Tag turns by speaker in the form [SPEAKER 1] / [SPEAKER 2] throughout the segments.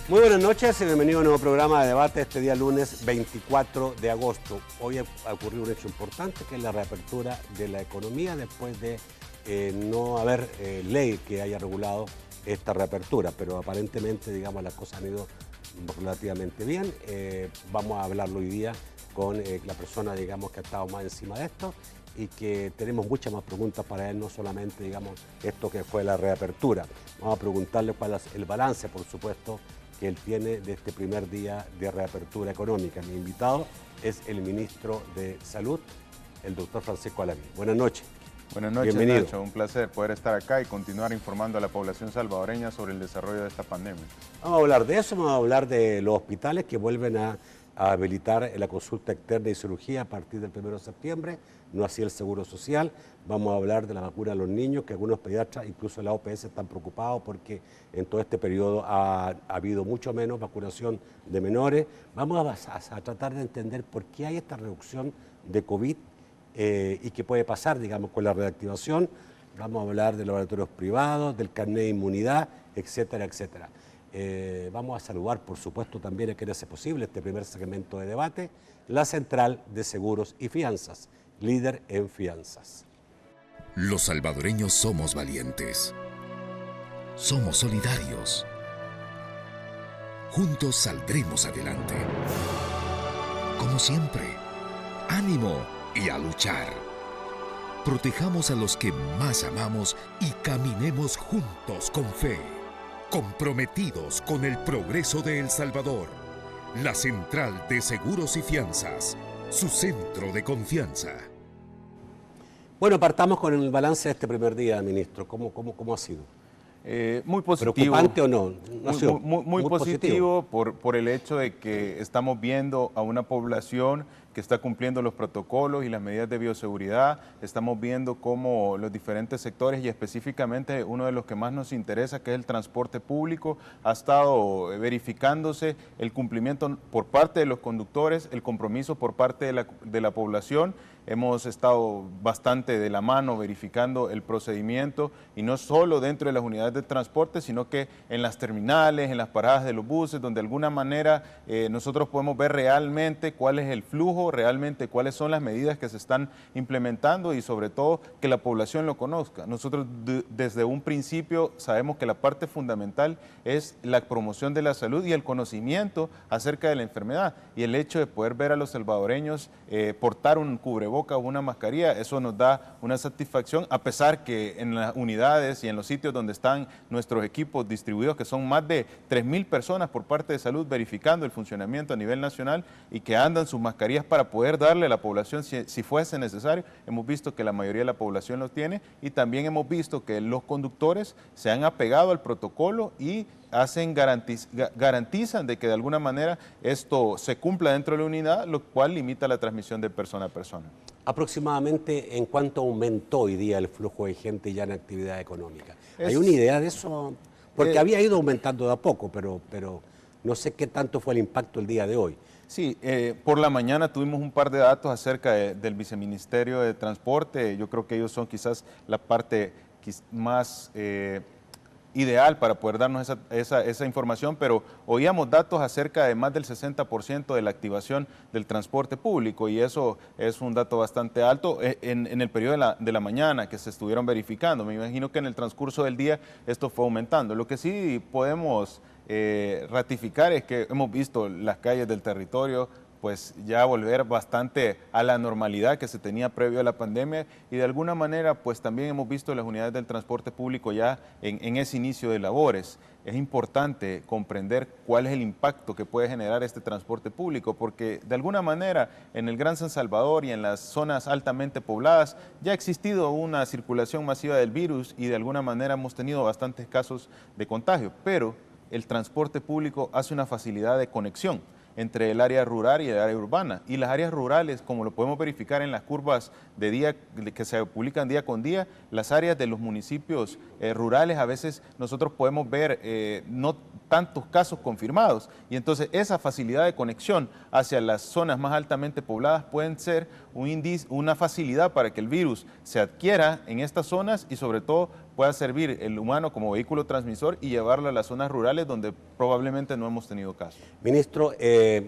[SPEAKER 1] Muy buenas noches y bienvenido a un nuevo programa de debate este día lunes 24 de agosto. Hoy ha ocurrido un hecho importante que es la reapertura de la economía después de no haber ley que haya regulado esta reapertura, pero aparentemente, digamos, las cosas han ido relativamente bien. Vamos a hablarlo hoy día con la persona, digamos, que ha estado más encima de esto y que tenemos muchas más preguntas para él, no solamente, digamos, esto que fue la reapertura. Vamos a preguntarle cuál es el balance, por supuesto, que él tiene de este primer día de reapertura económica. Mi invitado es el ministro de Salud, el doctor Francisco Alaví. Buenas noches.
[SPEAKER 2] Buenas noches,
[SPEAKER 1] bienvenido.
[SPEAKER 2] Nacho. Un placer poder estar acá y continuar informando a la población salvadoreña sobre el desarrollo de esta pandemia.
[SPEAKER 1] Vamos a hablar de eso, vamos a hablar de los hospitales que vuelven a habilitar la consulta externa y cirugía a partir del 1 de septiembre, no así el Seguro Social. Vamos a hablar de la vacuna a los niños, que algunos pediatras, incluso la OPS, están preocupados porque en todo este periodo ha habido mucho menos vacunación de menores. Vamos a tratar de entender por qué hay esta reducción de COVID y qué puede pasar, digamos, con la reactivación. Vamos a hablar de laboratorios privados, del carnet de inmunidad, etcétera, etcétera. Vamos a saludar, por supuesto, también a quien hace posible este primer segmento de debate, la Central de Seguros y Fianzas, líder en fianzas.
[SPEAKER 3] Los salvadoreños somos valientes. Somos solidarios. Juntos saldremos adelante. Como siempre, ánimo y a luchar. Protejamos a los que más amamos y caminemos juntos con fe. Comprometidos con el progreso de El Salvador. La Central de Seguros y Fianzas, su centro de confianza.
[SPEAKER 1] Bueno, partamos con el balance de este primer día, ministro. ¿Cómo ha sido?
[SPEAKER 2] Muy positivo.
[SPEAKER 1] ¿Preocupante o no?
[SPEAKER 2] Muy positivo por el hecho de que estamos viendo a una población que está cumpliendo los protocolos y las medidas de bioseguridad. Estamos viendo cómo los diferentes sectores y específicamente uno de los que más nos interesa, que es el transporte público, ha estado verificándose el cumplimiento por parte de los conductores, el compromiso por parte de la población. Hemos estado bastante de la mano verificando el procedimiento y no solo dentro de las unidades de transporte, sino que en las terminales, en las paradas de los buses, donde de alguna manera nosotros podemos ver realmente cuál es el flujo, realmente cuáles son las medidas que se están implementando y sobre todo que la población lo conozca. Nosotros desde un principio sabemos que la parte fundamental es la promoción de la salud y el conocimiento acerca de la enfermedad y el hecho de poder ver a los salvadoreños portar un cubrebocas o una mascarilla, eso nos da una satisfacción, a pesar que en las unidades y en los sitios donde están nuestros equipos distribuidos, que son más de 3,000 personas por parte de salud verificando el funcionamiento a nivel nacional y que andan sus mascarillas para poder darle a la población si fuese necesario. Hemos visto que la mayoría de la población lo tiene y también hemos visto que los conductores se han apegado al protocolo y garantizan de que de alguna manera esto se cumpla dentro de la unidad, lo cual limita la transmisión de persona a persona.
[SPEAKER 1] Aproximadamente, ¿en cuánto aumentó hoy día el flujo de gente ya en actividad económica? ¿Hay una idea de eso? Porque había ido aumentando de a poco, pero no sé qué tanto fue el impacto el día de hoy.
[SPEAKER 2] Sí, por la mañana tuvimos un par de datos acerca del Viceministerio de Transporte. Yo creo que ellos son quizás la parte más ideal para poder darnos esa información, pero oíamos datos acerca de más del 60% de la activación del transporte público y eso es un dato bastante alto en el periodo de la mañana que se estuvieron verificando. Me imagino que en el transcurso del día esto fue aumentando. Lo que sí podemos ratificar es que hemos visto las calles del territorio pues ya volver bastante a la normalidad que se tenía previo a la pandemia y de alguna manera pues también hemos visto las unidades del transporte público ya en ese inicio de labores. Es importante comprender cuál es el impacto que puede generar este transporte público porque de alguna manera en el Gran San Salvador y en las zonas altamente pobladas ya ha existido una circulación masiva del virus y de alguna manera hemos tenido bastantes casos de contagio, pero el transporte público hace una facilidad de conexión entre el área rural y el área urbana. Y las áreas rurales, como lo podemos verificar en las curvas de día que se publican día con día, las áreas de los municipios rurales a veces nosotros podemos ver no tantos casos confirmados. Y entonces esa facilidad de conexión hacia las zonas más altamente pobladas pueden ser una facilidad para que el virus se adquiera en estas zonas y sobre todo pueda servir el humano como vehículo transmisor y llevarlo a las zonas rurales donde probablemente no hemos tenido caso.
[SPEAKER 1] Ministro,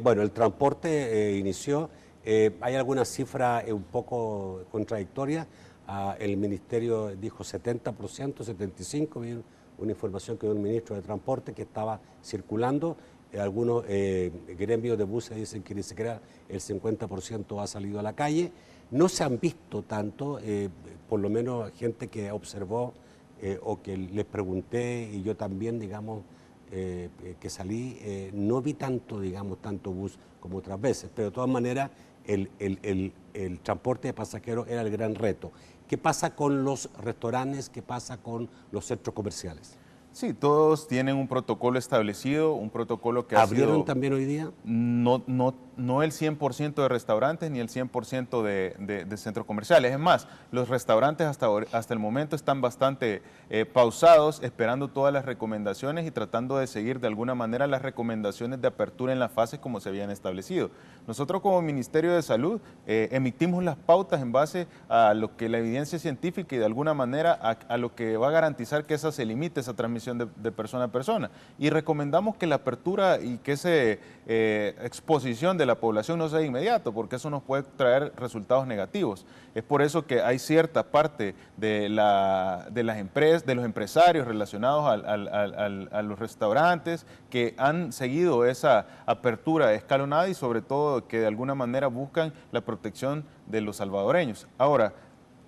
[SPEAKER 1] bueno, el transporte inició. ¿Hay alguna cifra un poco contradictoria? El ministerio dijo 70%, 75%, vi una información que dio el ministro de Transporte que estaba circulando. Algunos gremios de buses dicen que ni siquiera el 50% ha salido a la calle. No se han visto tanto, por lo menos gente que observó o que les pregunté y yo también, digamos, que salí, no vi tanto, digamos, tanto bus como otras veces, pero de todas maneras el transporte de pasajeros era el gran reto. ¿Qué pasa con los restaurantes? ¿Qué pasa con los centros comerciales?
[SPEAKER 2] Sí, todos tienen un protocolo establecido, un protocolo que
[SPEAKER 1] ¿Abrieron también hoy día?
[SPEAKER 2] No el 100% de restaurantes ni el 100% de centros comerciales. Es más, los restaurantes hasta el momento están bastante pausados, esperando todas las recomendaciones y tratando de seguir de alguna manera las recomendaciones de apertura en las fases como se habían establecido. Nosotros como Ministerio de Salud emitimos las pautas en base a lo que la evidencia científica y de alguna manera a lo que va a garantizar que esa se limite, esa transmisión de persona a persona. Y recomendamos que la apertura y que esa exposición de la población no sea inmediato, porque eso nos puede traer resultados negativos. Es por eso que hay cierta parte de las empresas, de los empresarios relacionados a los restaurantes que han seguido esa apertura escalonada y sobre todo que de alguna manera buscan la protección de los salvadoreños. Ahora,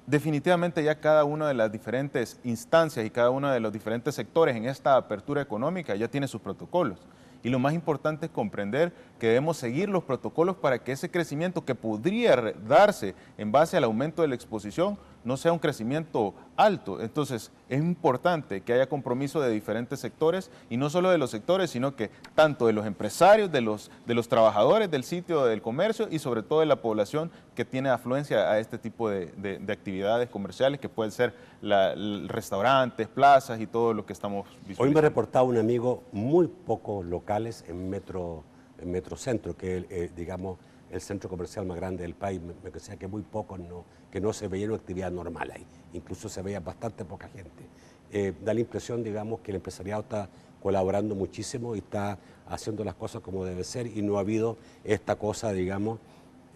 [SPEAKER 2] definitivamente ya cada una de las diferentes instancias y cada uno de los diferentes sectores en esta apertura económica ya tiene sus protocolos. Y lo más importante es comprender que debemos seguir los protocolos para que ese crecimiento que podría darse en base al aumento de la exposición no sea un crecimiento alto. Entonces, es importante que haya compromiso de diferentes sectores, y no solo de los sectores, sino que tanto de los empresarios, de los trabajadores del sitio del comercio y sobre todo de la población que tiene afluencia a este tipo de actividades comerciales, que pueden ser restaurantes, plazas y todo lo que estamos visualizando.
[SPEAKER 1] Hoy me reportaba un amigo muy pocos locales en Metrocentro, que es, digamos, el centro comercial más grande del país. Me decía que muy pocos, que no se veía una actividad normal ahí. Incluso se veía bastante poca gente. Da la impresión, digamos, que el empresariado está colaborando muchísimo y está haciendo las cosas como debe ser, y no ha habido esta cosa, digamos,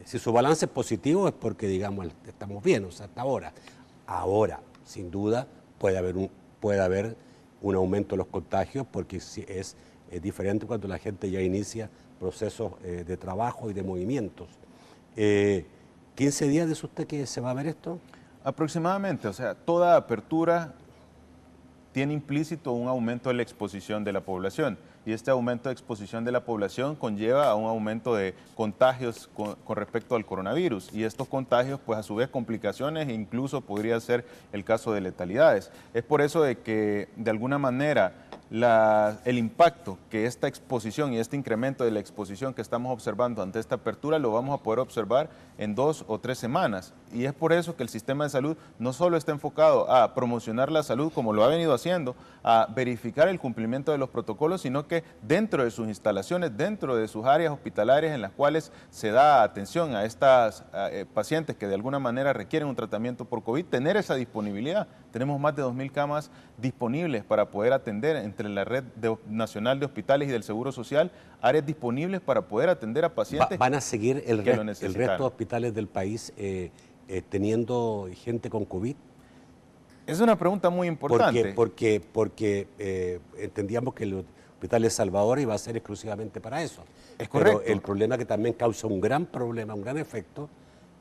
[SPEAKER 1] si su balance es positivo es porque, digamos, estamos bien, o sea, hasta ahora. Ahora, sin duda, puede haber un aumento de los contagios, porque es diferente cuando la gente ya inicia procesos de trabajo y de movimientos. ¿15 días dice usted que se va a ver esto?
[SPEAKER 2] Aproximadamente, o sea, toda apertura tiene implícito un aumento de la exposición de la población, y este aumento de exposición de la población conlleva a un aumento de contagios con respecto al coronavirus, y estos contagios pues a su vez complicaciones e incluso podría ser el caso de letalidades. Es por eso de que de alguna manera el impacto que esta exposición y este incremento de la exposición que estamos observando ante esta apertura lo vamos a poder observar en 2 o 3 semanas, y es por eso que el sistema de salud no solo está enfocado a promocionar la salud como lo ha venido haciendo, a verificar el cumplimiento de los protocolos, sino que dentro de sus instalaciones, dentro de sus áreas hospitalarias en las cuales se da atención a estas pacientes que de alguna manera requieren un tratamiento por COVID, tener esa disponibilidad. Tenemos más de 2.000 camas disponibles para poder atender entre la red nacional de hospitales y del Seguro Social, áreas disponibles para poder atender a pacientes.
[SPEAKER 1] ¿Van a seguir el resto de hospitales del país teniendo gente con COVID?
[SPEAKER 2] Es una pregunta muy importante.
[SPEAKER 1] Porque entendíamos que el Hospital de Salvador iba a ser exclusivamente para eso.
[SPEAKER 2] Es correcto.
[SPEAKER 1] Pero el problema que también causa un gran problema, un gran efecto,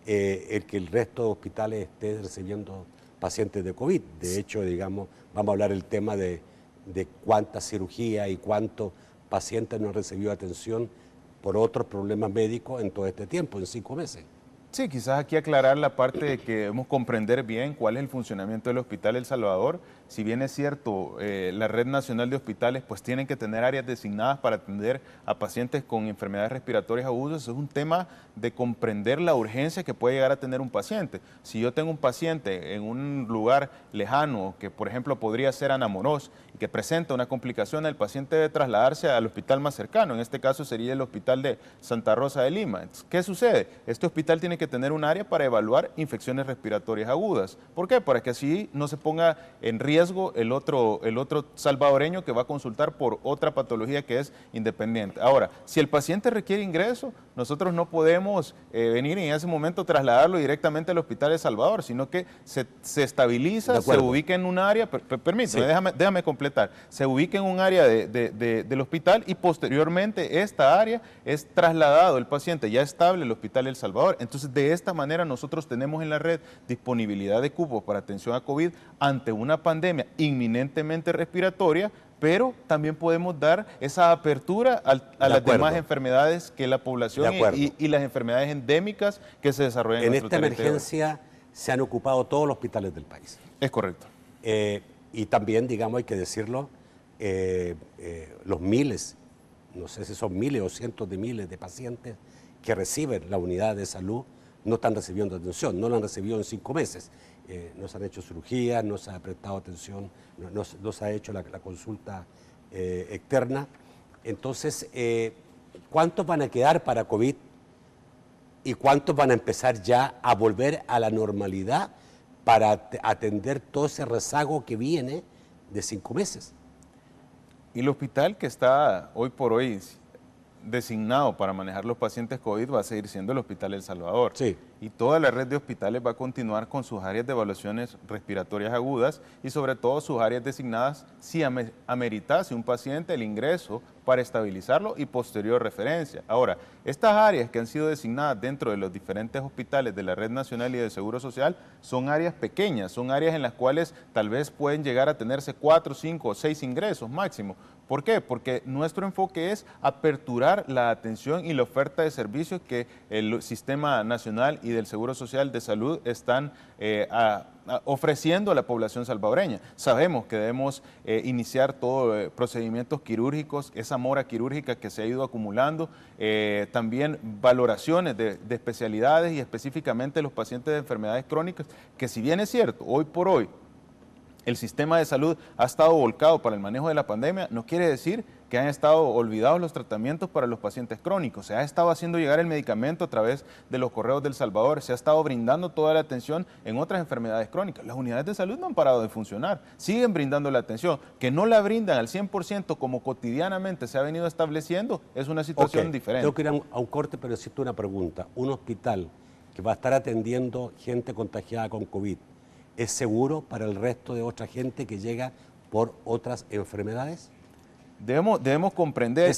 [SPEAKER 1] el que el resto de hospitales esté recibiendo pacientes de COVID. De hecho, digamos, vamos a hablar el tema de cuánta cirugía y cuántos pacientes no han recibido atención por otros problemas médicos en todo este tiempo, en 5 meses.
[SPEAKER 2] Sí, quizás aquí aclarar la parte de que debemos comprender bien cuál es el funcionamiento del Hospital El Salvador. Si bien es cierto, la Red Nacional de Hospitales pues tienen que tener áreas designadas para atender a pacientes con enfermedades respiratorias agudas, eso es un tema de comprender la urgencia que puede llegar a tener un paciente. Si yo tengo un paciente en un lugar lejano, que por ejemplo podría ser Anamoros, y que presenta una complicación, el paciente debe trasladarse al hospital más cercano, en este caso sería el Hospital de Santa Rosa de Lima. Entonces, ¿qué sucede? Este hospital tiene que tener un área para evaluar infecciones respiratorias agudas. ¿Por qué? Para que así no se ponga en riesgo riesgo el otro salvadoreño que va a consultar por otra patología que es independiente. Ahora, si el paciente requiere ingreso, nosotros no podemos venir y en ese momento trasladarlo directamente al Hospital El Salvador, sino que se estabiliza, se ubica en un área, permítame, déjame completar, se ubica en un área del hospital y posteriormente esta área es trasladado el paciente ya estable al Hospital El Salvador. Entonces, de esta manera nosotros tenemos en la red disponibilidad de cupos para atención a COVID ante una pandemia inminentemente respiratoria, pero también podemos dar esa apertura a las demás enfermedades que la población y las enfermedades endémicas que se desarrollan en nuestro territorio.
[SPEAKER 1] En esta emergencia se han ocupado todos los hospitales del país.
[SPEAKER 2] Es correcto.
[SPEAKER 1] Y también, digamos, hay que decirlo, los miles, no sé si son miles o cientos de miles de pacientes que reciben la unidad de salud, no están recibiendo atención, no la han recibido en 5 meses. No se han hecho cirugías, no se ha prestado atención, no se ha hecho la consulta externa. Entonces, ¿cuántos van a quedar para COVID y cuántos van a empezar ya a volver a la normalidad para atender todo ese rezago que viene de 5 meses?
[SPEAKER 2] Y el hospital que está hoy por hoy designado para manejar los pacientes COVID va a seguir siendo el Hospital El Salvador. Sí. Y toda la red de hospitales va a continuar con sus áreas de evaluaciones respiratorias agudas y sobre todo sus áreas designadas si ameritase un paciente el ingreso para estabilizarlo y posterior referencia. Ahora, estas áreas que han sido designadas dentro de los diferentes hospitales de la Red Nacional y de Seguro Social son áreas pequeñas, son áreas en las cuales tal vez pueden llegar a tenerse 4, 5 o 6 ingresos máximo. ¿Por qué? Porque nuestro enfoque es aperturar la atención y la oferta de servicios que el Sistema Nacional y del Seguro Social de Salud están ofreciendo a la población salvadoreña. Sabemos que debemos iniciar todos procedimientos quirúrgicos, esa mora quirúrgica que se ha ido acumulando, también valoraciones de especialidades y específicamente los pacientes de enfermedades crónicas, que si bien es cierto, hoy por hoy, el sistema de salud ha estado volcado para el manejo de la pandemia, no quiere decir que han estado olvidados los tratamientos para los pacientes crónicos. Se ha estado haciendo llegar el medicamento a través de los correos del Salvador, se ha estado brindando toda la atención en otras enfermedades crónicas. Las unidades de salud no han parado de funcionar, siguen brindando la atención. Que no la brindan al 100% como cotidianamente se ha venido estableciendo es una situación diferente.
[SPEAKER 1] Tengo que ir a un corte, pero necesito una pregunta. Un hospital que va a estar atendiendo gente contagiada con COVID, ¿es seguro para el resto de otra gente que llega por otras enfermedades?
[SPEAKER 2] Debemos comprender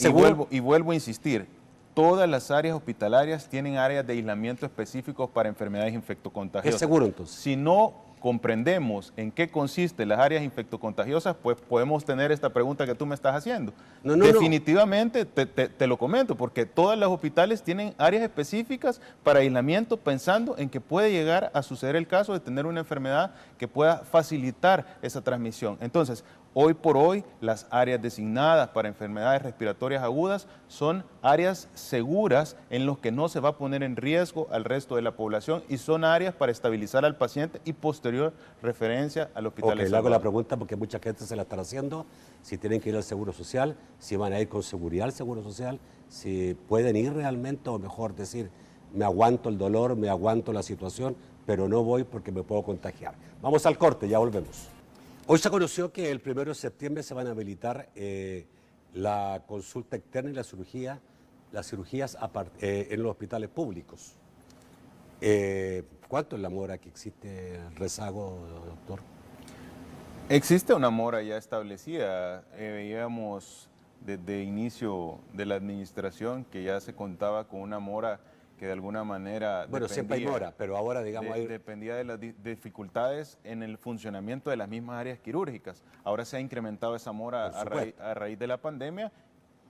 [SPEAKER 2] y vuelvo a insistir, todas las áreas hospitalarias tienen áreas de aislamiento específicos para enfermedades infectocontagiosas.
[SPEAKER 1] ¿Es seguro entonces?
[SPEAKER 2] Si no comprendemos en qué consisten las áreas infectocontagiosas, pues podemos tener esta pregunta que tú me estás haciendo. Definitivamente te lo comento, porque todos los hospitales tienen áreas específicas para aislamiento pensando en que puede llegar a suceder el caso de tener una enfermedad que pueda facilitar esa transmisión. Entonces, hoy por hoy, las áreas designadas para enfermedades respiratorias agudas son áreas seguras en las que no se va a poner en riesgo al resto de la población y son áreas para estabilizar al paciente y posterior referencia al hospital.
[SPEAKER 1] Le hago la pregunta porque mucha gente se la está haciendo, si tienen que ir al Seguro Social, si van a ir con seguridad al Seguro Social, si pueden ir realmente o mejor decir, me aguanto el dolor, me aguanto la situación, pero no voy porque me puedo contagiar. Vamos al corte, ya volvemos. Hoy se conoció que el 1 de septiembre se van a habilitar la consulta externa y las cirugías en los hospitales públicos. ¿Cuánto es la mora que existe el rezago, doctor?
[SPEAKER 2] Existe una mora ya establecida. Veíamos desde inicio de la administración que ya se contaba con una mora que de alguna manera
[SPEAKER 1] siempre hay mora, pero ahora
[SPEAKER 2] dependía de las dificultades en el funcionamiento de las mismas áreas quirúrgicas. Ahora se ha incrementado esa mora a raíz de la pandemia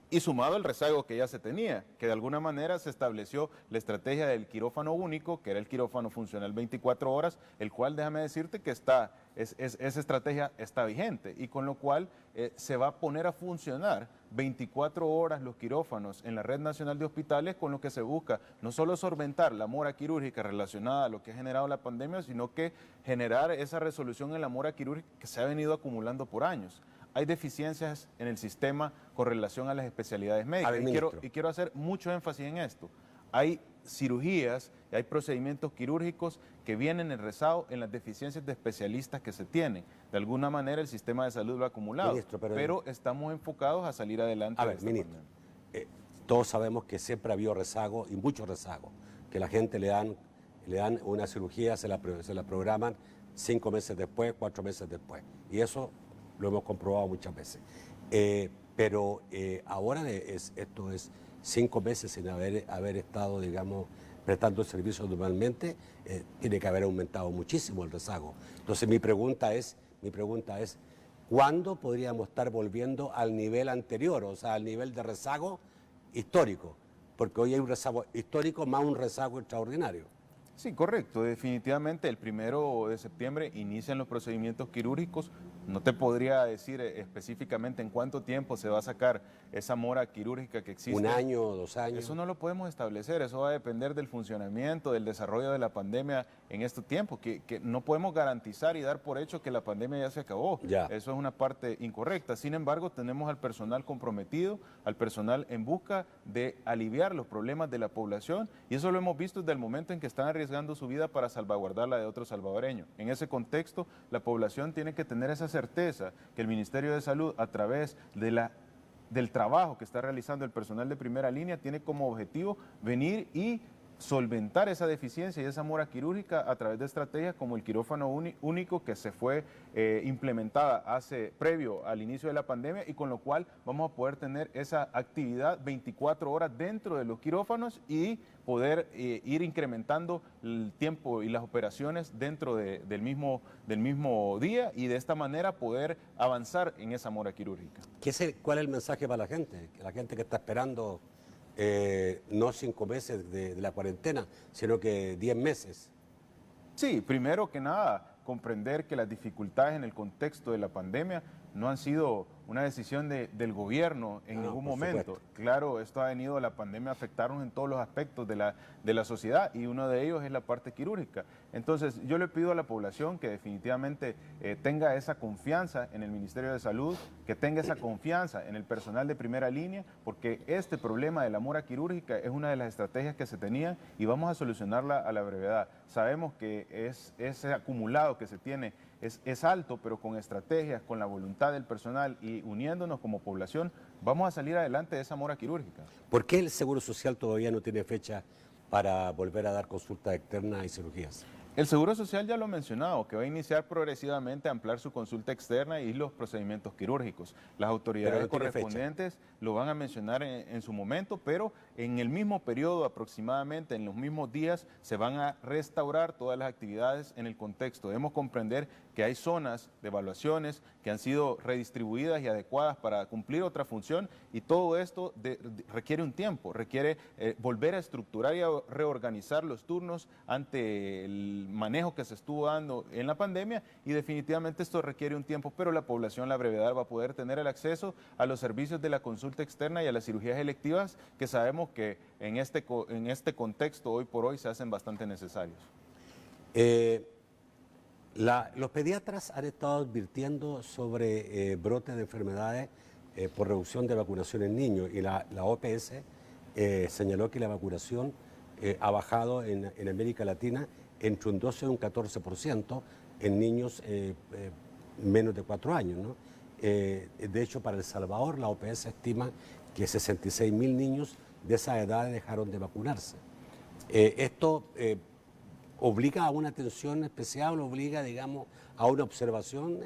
[SPEAKER 2] y sumado al rezago que ya se tenía, que de alguna manera se estableció la estrategia del quirófano único, que era el quirófano funcional 24 horas, el cual déjame decirte que esa estrategia está vigente y con lo cual se va a poner a funcionar 24 horas los quirófanos en la Red Nacional de Hospitales, con lo que se busca no solo solventar la mora quirúrgica relacionada a lo que ha generado la pandemia, sino que generar esa resolución en la mora quirúrgica que se ha venido acumulando por años. Hay deficiencias en el sistema con relación a las especialidades médicas y quiero hacer mucho énfasis en esto. hay cirugías, hay procedimientos quirúrgicos que vienen enrezados en las deficiencias de especialistas que se tienen. De alguna manera el sistema de salud lo ha acumulado,
[SPEAKER 1] Ministro,
[SPEAKER 2] pero estamos enfocados a salir adelante.
[SPEAKER 1] A ver, ministro, todos sabemos que siempre ha habido rezago y mucho rezago, que la gente le dan una cirugía, se la programan 5 meses después, 4 meses después. Y eso lo hemos comprobado muchas veces. Pero ahora esto es 5 meses sin haber estado, digamos, prestando el servicio normalmente, tiene que haber aumentado muchísimo el rezago. Entonces mi pregunta es, ¿cuándo podríamos estar volviendo al nivel anterior, o sea, al nivel de rezago histórico? Porque hoy hay un rezago histórico más un rezago extraordinario.
[SPEAKER 2] Sí, correcto. Definitivamente el 1 de septiembre inician los procedimientos quirúrgicos. No te podría decir específicamente en cuánto tiempo se va a sacar esa mora quirúrgica que existe.
[SPEAKER 1] 1 año, 2 años.
[SPEAKER 2] Eso no lo podemos establecer, eso va a depender del funcionamiento, del desarrollo de la pandemia en este tiempo, que no podemos garantizar y dar por hecho que la pandemia ya se acabó.
[SPEAKER 1] Ya.
[SPEAKER 2] Eso es una parte incorrecta. Sin embargo, tenemos al personal comprometido, al personal en busca de aliviar los problemas de la población, y eso lo hemos visto desde el momento en que están arriesgando su vida para salvaguardar la de otros salvadoreños. En ese contexto, la población tiene que tener esa certeza que el Ministerio de Salud, a través del trabajo que está realizando el personal de primera línea, tiene como objetivo venir y solventar esa deficiencia y esa mora quirúrgica a través de estrategias como el quirófano único que se fue implementada previo al inicio de la pandemia, y con lo cual vamos a poder tener esa actividad 24 horas dentro de los quirófanos y poder ir incrementando el tiempo y las operaciones dentro del mismo día, y de esta manera poder avanzar en esa mora quirúrgica.
[SPEAKER 1] ¿Cuál es el mensaje para la gente? La gente que está esperando no 5 meses de la cuarentena, sino que 10 meses.
[SPEAKER 2] Sí, primero que nada, comprender que las dificultades en el contexto de la pandemia no han sido una decisión del gobierno en ningún momento.
[SPEAKER 1] Supuesto.
[SPEAKER 2] Claro, esto ha venido, la pandemia, a afectarnos en todos los aspectos de la sociedad, y uno de ellos es la parte quirúrgica. Entonces, yo le pido a la población que definitivamente tenga esa confianza en el Ministerio de Salud, que tenga esa confianza en el personal de primera línea, porque este problema de la mora quirúrgica es una de las estrategias que se tenían y vamos a solucionarla a la brevedad. Sabemos que ese acumulado que se tiene es alto, pero con estrategias, con la voluntad del personal y uniéndonos como población, vamos a salir adelante de esa mora quirúrgica.
[SPEAKER 1] ¿Por qué el Seguro Social todavía no tiene fecha para volver a dar consultas externas y cirugías?
[SPEAKER 2] El Seguro Social ya lo ha mencionado, que va a iniciar progresivamente a ampliar su consulta externa y los procedimientos quirúrgicos. Las autoridades
[SPEAKER 1] no tiene
[SPEAKER 2] correspondientes lo van a mencionar en su momento, pero en el mismo periodo, aproximadamente en los mismos días, se van a restaurar todas las actividades en el contexto. Debemos comprender que hay zonas de evaluaciones que han sido redistribuidas y adecuadas para cumplir otra función, y todo esto requiere un tiempo, requiere volver a estructurar y a reorganizar los turnos ante el manejo que se estuvo dando en la pandemia, y definitivamente esto requiere un tiempo, pero la población a la brevedad va a poder tener el acceso a los servicios de la consulta externa y a las cirugías electivas, que sabemos que en este contexto hoy por hoy se hacen bastante necesarios.
[SPEAKER 1] Los pediatras han estado advirtiendo sobre brotes de enfermedades por reducción de vacunación en niños, y la OPS señaló que la vacunación ha bajado en América Latina entre un 12 y un 14% en niños menos de 4 años, ¿no? De hecho, para El Salvador, la OPS estima que 66.000 niños de esa edad dejaron de vacunarse. Esto obliga a una atención especial, obliga, digamos, a una observación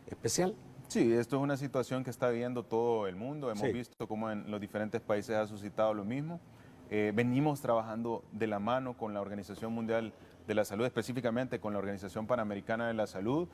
[SPEAKER 1] especial.
[SPEAKER 2] Sí, esto es una situación que está viviendo todo el mundo. Hemos visto cómo en los diferentes países ha suscitado lo mismo. Venimos trabajando de la mano con la Organización Mundial de la Salud, específicamente con la Organización Panamericana de la Salud.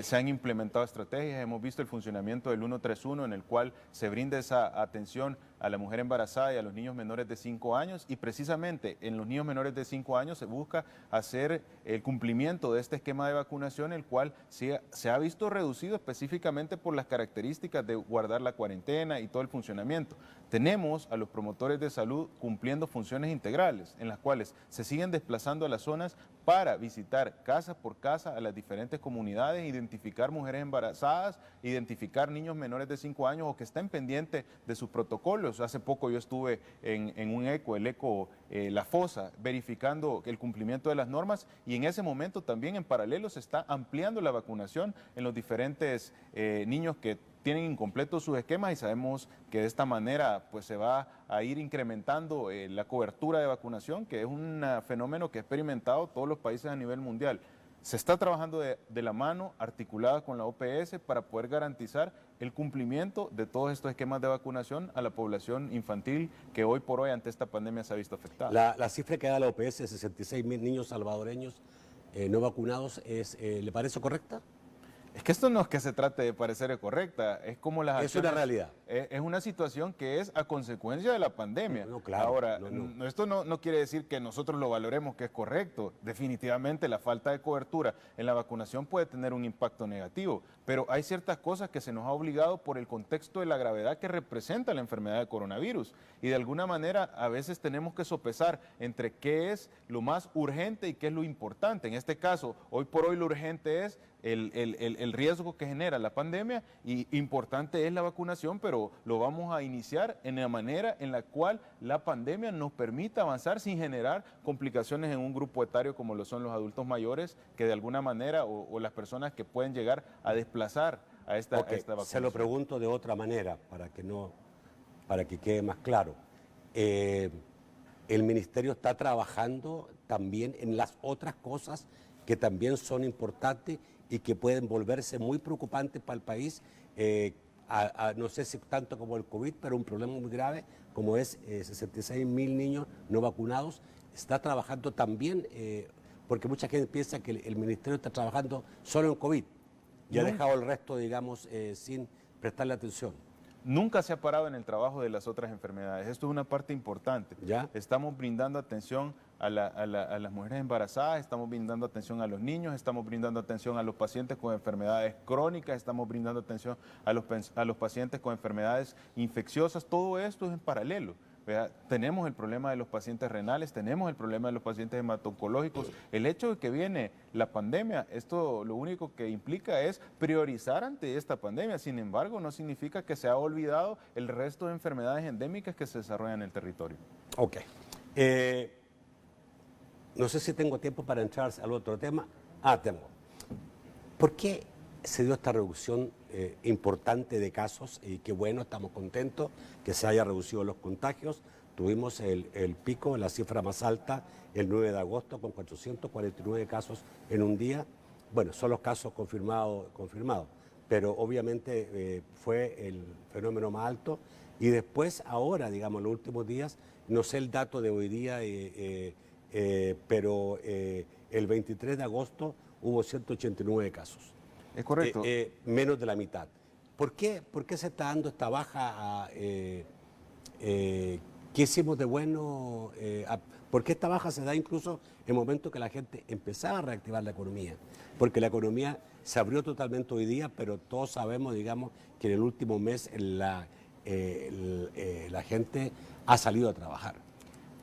[SPEAKER 2] Se han implementado estrategias, hemos visto el funcionamiento del 131, en el cual se brinda esa atención a la mujer embarazada y a los niños menores de 5 años, y precisamente en los niños menores de 5 años se busca hacer el cumplimiento de este esquema de vacunación, el cual se ha visto reducido específicamente por las características de guardar la cuarentena y todo el funcionamiento. Tenemos a los promotores de salud cumpliendo funciones integrales, en las cuales se siguen desplazando a las zonas para visitar casa por casa a las diferentes comunidades, identificar mujeres embarazadas, identificar niños menores de 5 años o que estén pendientes de sus protocolos. Hace poco yo estuve en un ECO, el ECO La Fosa, verificando el cumplimiento de las normas, y en ese momento también en paralelo se está ampliando la vacunación en los diferentes niños que tienen incompletos sus esquemas, y sabemos que de esta manera pues se va a ir incrementando la cobertura de vacunación, que es un fenómeno que ha experimentado todos los países a nivel mundial. Se está trabajando de la mano, articulada con la OPS, para poder garantizar el cumplimiento de todos estos esquemas de vacunación a la población infantil que hoy por hoy ante esta pandemia se ha visto afectada.
[SPEAKER 1] La cifra que da la OPS de 66.000 niños salvadoreños no vacunados, ¿le parece correcta?
[SPEAKER 2] Es que esto no es que se trate de parecer correcta, es como las
[SPEAKER 1] acciones, es una realidad.
[SPEAKER 2] Es una situación que es a consecuencia de la pandemia.
[SPEAKER 1] No, claro.
[SPEAKER 2] Ahora, esto no quiere decir que nosotros lo valoremos que es correcto. Definitivamente la falta de cobertura en la vacunación puede tener un impacto negativo, pero hay ciertas cosas que se nos ha obligado por el contexto de la gravedad que representa la enfermedad de coronavirus. Y de alguna manera a veces tenemos que sopesar entre qué es lo más urgente y qué es lo importante. En este caso, hoy por hoy lo urgente es el riesgo que genera la pandemia, y importante es la vacunación, pero lo vamos a iniciar en la manera en la cual la pandemia nos permita avanzar sin generar complicaciones en un grupo etario como lo son los adultos mayores, que de alguna manera, o las personas que pueden llegar a desplazar a esta vacunación.
[SPEAKER 1] Se lo pregunto de otra manera para que quede más claro. El ministerio está trabajando también en las otras cosas que también son importantes y que pueden volverse muy preocupantes para el país, no sé si tanto como el COVID, pero un problema muy grave como es 66.000 niños no vacunados. Está trabajando también, porque mucha gente piensa que el ministerio está trabajando solo en COVID y ha dejado el resto, digamos, sin prestarle atención.
[SPEAKER 2] Nunca se ha parado en el trabajo de las otras enfermedades. Esto es una parte importante.
[SPEAKER 1] ¿Ya?
[SPEAKER 2] Estamos brindando atención a las mujeres embarazadas, estamos brindando atención a los niños, estamos brindando atención a los pacientes con enfermedades crónicas, estamos brindando atención a los pacientes con enfermedades infecciosas. Todo esto es en paralelo. ¿Verdad? Tenemos el problema de los pacientes renales, tenemos el problema de los pacientes hemato-oncológicos. El hecho de que viene la pandemia, esto lo único que implica es priorizar ante esta pandemia. Sin embargo, no significa que se ha olvidado el resto de enfermedades endémicas que se desarrollan en el territorio.
[SPEAKER 1] Ok. No sé si tengo tiempo para entrar al otro tema. Tengo. ¿Por qué se dio esta reducción importante de casos? Y qué bueno, estamos contentos que se haya reducido los contagios. Tuvimos el pico, la cifra más alta, el 9 de agosto, con 449 casos en un día. Bueno, son los casos confirmados, pero obviamente fue el fenómeno más alto. Y después, ahora, digamos, los últimos días, no sé el dato de hoy día, pero el 23 de agosto hubo 189 casos.
[SPEAKER 2] Es correcto.
[SPEAKER 1] Menos de la mitad. ¿Por qué se está dando esta baja? ¿Qué hicimos de bueno? ¿Por qué esta baja se da incluso en momentos que la gente empezaba a reactivar la economía? Porque la economía se abrió totalmente hoy día, pero todos sabemos, digamos, que en el último mes la gente ha salido a trabajar.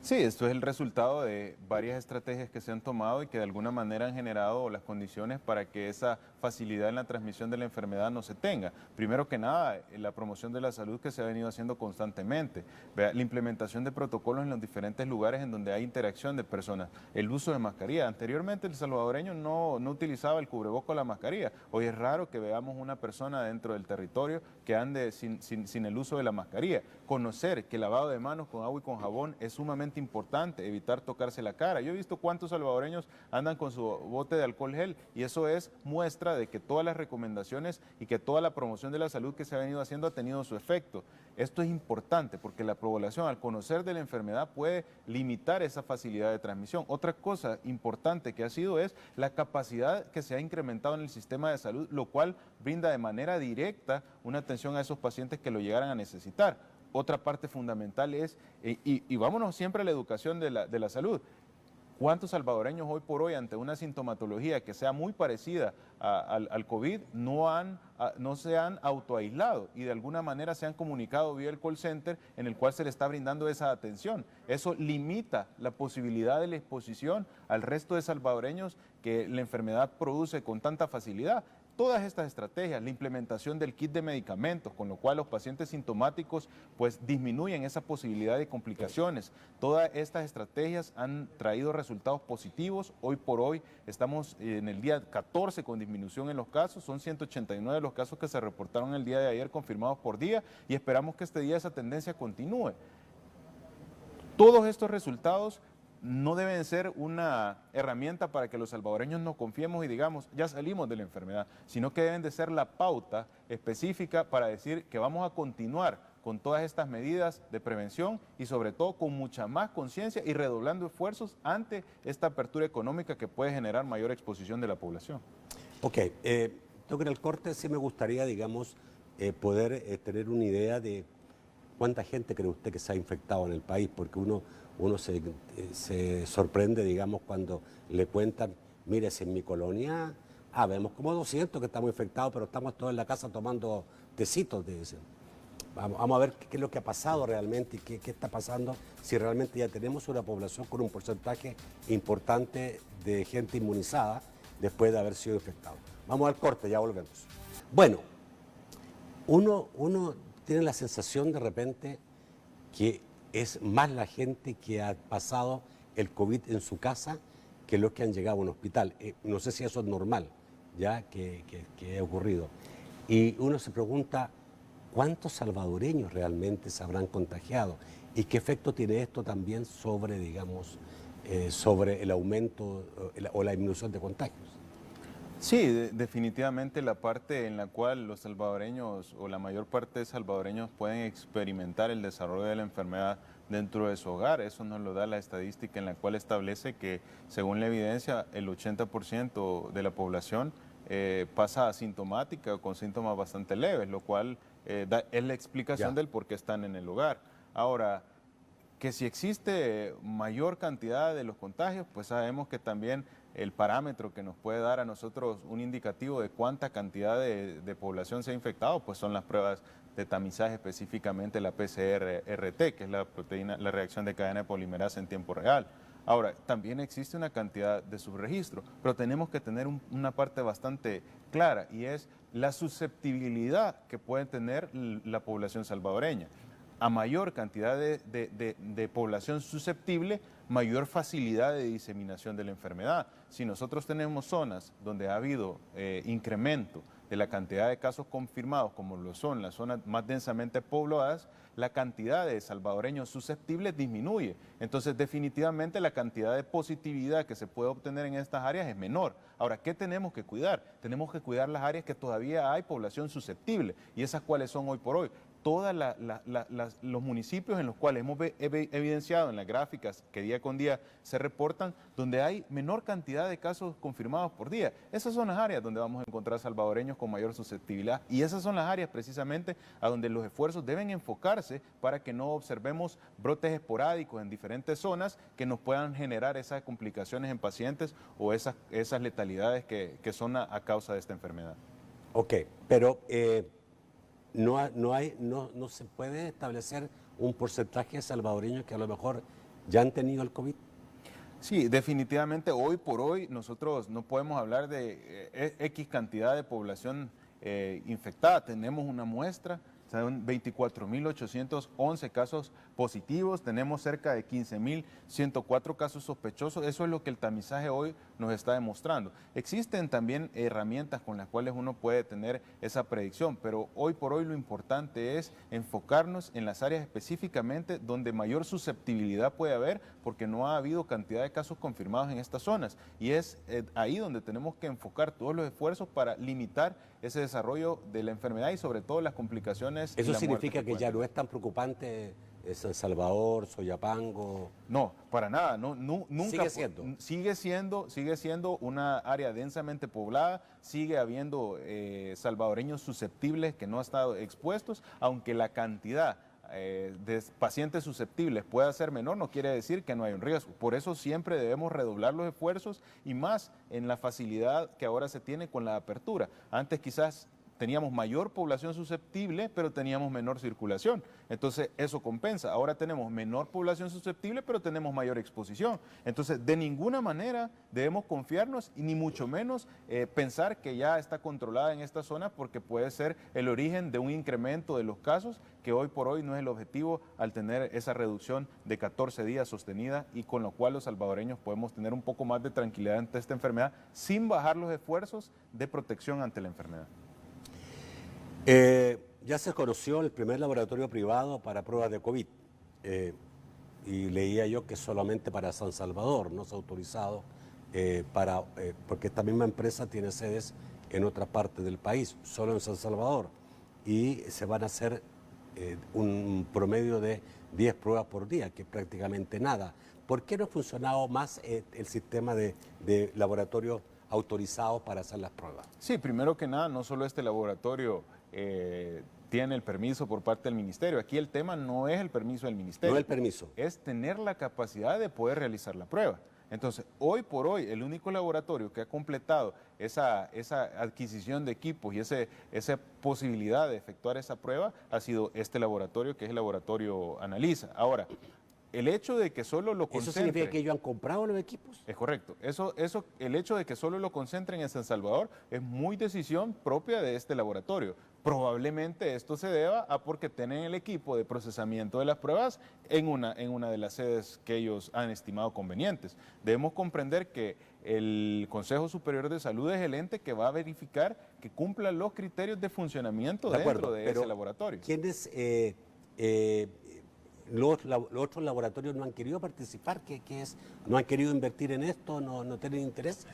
[SPEAKER 2] Sí, esto es el resultado de varias estrategias que se han tomado y que de alguna manera han generado las condiciones para que esa facilidad en la transmisión de la enfermedad no se tenga. Primero que nada, la promoción de la salud que se ha venido haciendo constantemente, la implementación de protocolos en los diferentes lugares en donde hay interacción de personas, el uso de mascarilla. Anteriormente el salvadoreño no utilizaba el cubrebocas o la mascarilla. Hoy es raro que veamos una persona dentro del territorio que ande sin el uso de la mascarilla. Conocer que el lavado de manos con agua y con jabón es sumamente importante, evitar tocarse la cara. Yo he visto cuántos salvadoreños andan con su bote de alcohol gel, y eso es muestra de que todas las recomendaciones y que toda la promoción de la salud que se ha venido haciendo ha tenido su efecto. Esto es importante porque la población, al conocer de la enfermedad, puede limitar esa facilidad de transmisión. Otra cosa importante que ha sido es la capacidad que se ha incrementado en el sistema de salud, lo cual brinda de manera directa una atención a esos pacientes que lo llegaran a necesitar. Otra parte fundamental es, y vámonos siempre a la educación de la salud, ¿Cuántos salvadoreños hoy por hoy, ante una sintomatología que sea muy parecida al COVID, no se han autoaislado y de alguna manera se han comunicado vía el call center en el cual se le está brindando esa atención? Eso limita la posibilidad de la exposición al resto de salvadoreños que la enfermedad produce con tanta facilidad. Todas estas estrategias, la implementación del kit de medicamentos, con lo cual los pacientes sintomáticos pues disminuyen esa posibilidad de complicaciones. Todas estas estrategias han traído resultados positivos. Hoy por hoy estamos en el día 14 con disminución en los casos. Son 189 los casos que se reportaron el día de ayer confirmados por día y esperamos que este día esa tendencia continúe. Todos estos resultados no deben ser una herramienta para que los salvadoreños nos confiemos y digamos, ya salimos de la enfermedad, sino que deben de ser la pauta específica para decir que vamos a continuar con todas estas medidas de prevención y sobre todo con mucha más conciencia y redoblando esfuerzos ante esta apertura económica que puede generar mayor exposición de la población.
[SPEAKER 1] Ok, en el corte sí me gustaría, digamos, poder tener una idea de cuánta gente cree usted que se ha infectado en el país, porque uno se sorprende, digamos, cuando le cuentan, mire, si en mi colonia, vemos como 200 que estamos infectados, pero estamos todos en la casa tomando tecitos, dicen. Vamos a ver qué es lo que ha pasado realmente y qué está pasando, si realmente ya tenemos una población con un porcentaje importante de gente inmunizada después de haber sido infectado. Vamos al corte, ya volvemos. Bueno, uno tiene la sensación de repente que es más la gente que ha pasado el COVID en su casa que los que han llegado a un hospital. No sé si eso es normal, ya que ha ocurrido. Y uno se pregunta, ¿cuántos salvadoreños realmente se habrán contagiado? ¿Y qué efecto tiene esto también sobre, digamos, sobre el aumento o la disminución de contagios?
[SPEAKER 2] Sí, definitivamente la parte en la cual los salvadoreños o la mayor parte de salvadoreños pueden experimentar el desarrollo de la enfermedad dentro de su hogar, eso nos lo da la estadística en la cual establece que según la evidencia el 80% de la población pasa asintomática o con síntomas bastante leves, lo cual es la explicación del por qué están en el hogar. Ahora, que si existe mayor cantidad de los contagios, pues sabemos que también el parámetro que nos puede dar a nosotros un indicativo de cuánta cantidad de población se ha infectado, pues son las pruebas de tamizaje, específicamente la PCR-RT, que es la proteína, la reacción de cadena de polimerasa en tiempo real. Ahora, también existe una cantidad de subregistro, pero tenemos que tener una parte bastante clara y es la susceptibilidad que puede tener la población salvadoreña. A mayor cantidad de población susceptible, mayor facilidad de diseminación de la enfermedad. Si nosotros tenemos zonas donde ha habido incremento de la cantidad de casos confirmados, como lo son las zonas más densamente pobladas, la cantidad de salvadoreños susceptibles disminuye. Entonces, definitivamente la cantidad de positividad que se puede obtener en estas áreas es menor. Ahora, ¿qué tenemos que cuidar? Tenemos que cuidar las áreas que todavía hay población susceptible. ¿Y esas cuáles son hoy por hoy? Todos los municipios en los cuales hemos evidenciado en las gráficas que día con día se reportan, donde hay menor cantidad de casos confirmados por día. Esas son las áreas donde vamos a encontrar salvadoreños con mayor susceptibilidad y esas son las áreas precisamente a donde los esfuerzos deben enfocarse para que no observemos brotes esporádicos en diferentes zonas que nos puedan generar esas complicaciones en pacientes o esas letalidades que son a causa de esta enfermedad.
[SPEAKER 1] Ok, pero no se puede establecer un porcentaje de salvadoreños que a lo mejor ya han tenido el COVID.
[SPEAKER 2] Sí, definitivamente hoy por hoy nosotros no podemos hablar de X cantidad de población infectada. Tenemos una muestra, son 24.811 casos positivos, tenemos cerca de 15.104 casos sospechosos, eso es lo que el tamizaje hoy nos está demostrando. Existen también herramientas con las cuales uno puede tener esa predicción, pero hoy por hoy lo importante es enfocarnos en las áreas específicamente donde mayor susceptibilidad puede haber, porque no ha habido cantidad de casos confirmados en estas zonas, y es ahí donde tenemos que enfocar todos los esfuerzos para limitar ese desarrollo de la enfermedad y sobre todo las complicaciones.
[SPEAKER 1] ¿Eso significa que ya no es tan preocupante San Salvador, Soyapango?
[SPEAKER 2] No, para nada, nunca.
[SPEAKER 1] ¿Sigue siendo?
[SPEAKER 2] Sigue siendo una área densamente poblada, sigue habiendo salvadoreños susceptibles que no han estado expuestos, aunque la cantidad de pacientes susceptibles pueda ser menor, no quiere decir que no hay un riesgo. Por eso siempre debemos redoblar los esfuerzos y más en la facilidad que ahora se tiene con la apertura. Antes quizás teníamos mayor población susceptible, pero teníamos menor circulación. Entonces, eso compensa. Ahora tenemos menor población susceptible, pero tenemos mayor exposición. Entonces, de ninguna manera debemos confiarnos y ni mucho menos pensar que ya está controlada en esta zona, porque puede ser el origen de un incremento de los casos que hoy por hoy no es el objetivo al tener esa reducción de 14 días sostenida, y con lo cual los salvadoreños podemos tener un poco más de tranquilidad ante esta enfermedad sin bajar los esfuerzos de protección ante la enfermedad.
[SPEAKER 1] Ya se conoció el primer laboratorio privado para pruebas de COVID y leía yo que solamente para San Salvador no se ha autorizado porque esta misma empresa tiene sedes en otras partes del país, solo en San Salvador, y se van a hacer un promedio de 10 pruebas por día, que es prácticamente nada. ¿Por qué no ha funcionado más el sistema de laboratorios autorizados para hacer las pruebas?
[SPEAKER 2] Sí, primero que nada, no solo este laboratorio tiene el permiso por parte del ministerio. Aquí el tema no es el permiso del ministerio.
[SPEAKER 1] No el permiso.
[SPEAKER 2] Es tener la capacidad de poder realizar la prueba. Entonces, hoy por hoy, el único laboratorio que ha completado esa adquisición de equipos y esa posibilidad de efectuar esa prueba ha sido este laboratorio, que es el laboratorio Analiza. Ahora, el hecho de que solo lo concentren...
[SPEAKER 1] ¿Eso significa que ellos han comprado los equipos?
[SPEAKER 2] Es correcto. El hecho de que solo lo concentren en San Salvador es muy decisión propia de este laboratorio. Probablemente esto se deba a porque tienen el equipo de procesamiento de las pruebas en una de las sedes que ellos han estimado convenientes. Debemos comprender que el Consejo Superior de Salud es el ente que va a verificar que cumplan los criterios de funcionamiento dentro de ese laboratorio.
[SPEAKER 1] ¿Quiénes los otros laboratorios no han querido participar? ¿Qué es? ¿No han querido invertir en esto? ¿No tienen interés?